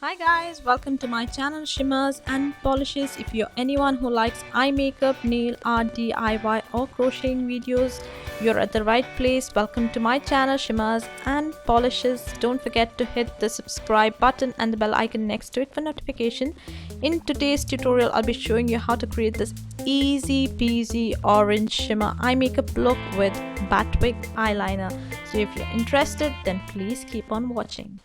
Hi guys, welcome to my channel Shimmers and Polishes. If you're anyone who likes eye makeup, nail art, DIY or crocheting videos, you're at the right place. Welcome to my channel Shimmers and Polishes. Don't forget to hit the subscribe button and the bell icon next to it for notification. In today's tutorial, I'll be showing you how to create this easy peasy orange shimmer eye makeup look with Batwing eyeliner. So if you're interested, then please keep on watching.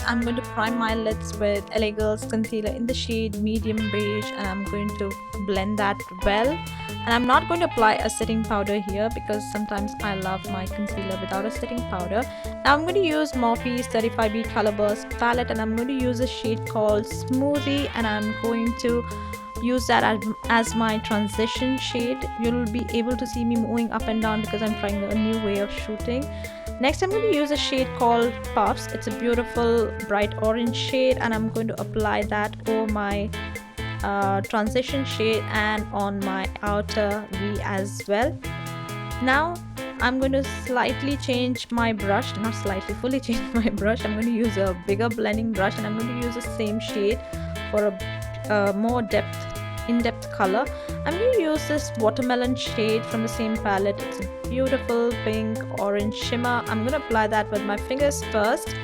I'm going to prime my lids with LA Girls concealer in the shade medium beige, and I'm going to blend that well. And I'm not going to apply a setting powder here because sometimes I love my concealer without a setting powder. Now I'm going to use Morphe's 35B Color Burst palette, and I'm going to use a shade called Smoothie, and I'm going to use that as my transition shade. You'll be able to see me moving up and down because I'm trying a new way of shooting. Next, I'm going to use a shade called Puffs. It's a beautiful bright orange shade, and I'm going to apply that over my transition shade and on my outer V as well. Now I'm going to slightly change my brush, not slightly, fully change my brush. I'm going to use a bigger blending brush, and I'm going to use the same shade for a more in-depth color. I'm going to use this watermelon shade from the same palette. It's a beautiful pink orange shimmer. I'm going to apply that with my fingers first,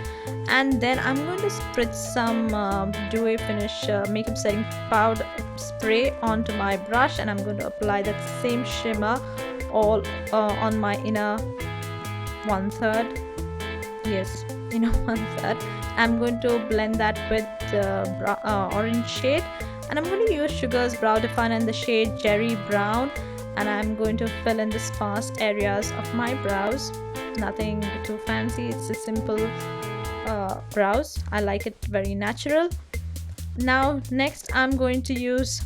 and then I'm going to spritz some Dewy finish makeup setting powder spray onto my brush, and I'm going to apply that same shimmer all on my inner 1/3. Yes, inner 1/3. I'm going to blend that with the orange shade, and I'm going to use Sugar's brow definer in the shade Cherry Brown, and I'm going to fill in the sparse areas of my brows. Nothing too fancy, it's a simple brows. I like it very natural. Now next I'm going to use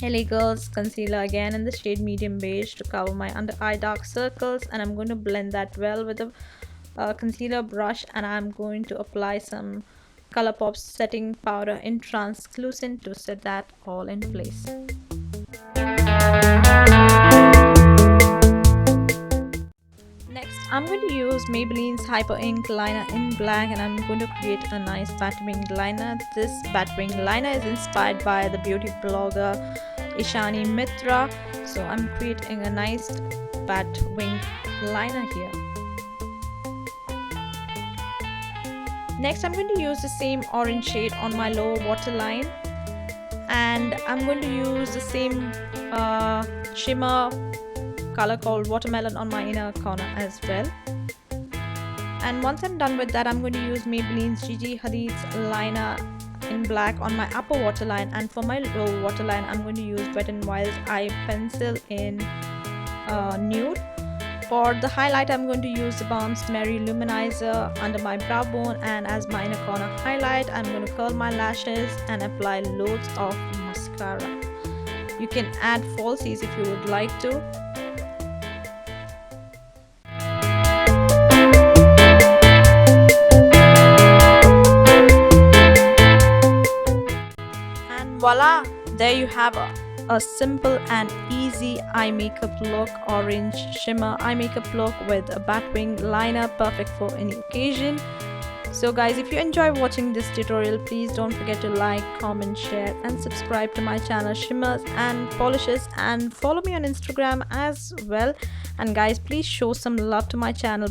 LA Girls concealer again in the shade medium beige to cover my under eye dark circles, and I'm going to blend that well with a concealer brush, and I'm going to apply some Colourpop setting powder in translucent to set that all in place. Next, I'm going to use Maybelline's Hyper Ink liner in black, and I'm going to create a nice Batwing liner. This Batwing liner is inspired by the beauty blogger Ishani Mitra, so I'm creating a nice Batwing liner here. Next, I'm going to use the same orange shade on my lower waterline, and I'm going to use the same shimmer color called Watermelon on my inner corner as well. And once I'm done with that, I'm going to use Maybelline's Gigi Hadid's liner in black on my upper waterline, and for my lower waterline, I'm going to use Wet n Wild's eye pencil in nude. For the highlight, I'm going to use the Balm's Mary Luminizer under my brow bone, and as my inner corner highlight, I'm going to curl my lashes and apply loads of mascara. You can add falsies if you would like to. And voila! There you have a simple and easy eye makeup look, orange shimmer eye makeup look with a Batwing liner, perfect for any occasion. So guys, if you enjoy watching this tutorial, please don't forget to like, comment, share and subscribe to my channel Shimmers and Polishes, and follow me on Instagram as well. And guys, please show some love to my channel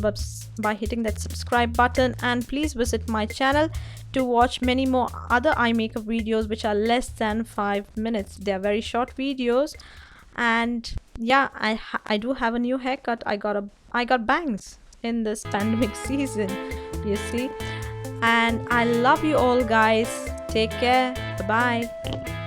by hitting that subscribe button, and please visit my channel to watch many more other eye makeup videos which are less than 5 minutes. They are very short videos. And yeah, I do have a new haircut. I got bangs in this pandemic season, you see. And I love you all guys. Take care. Bye bye.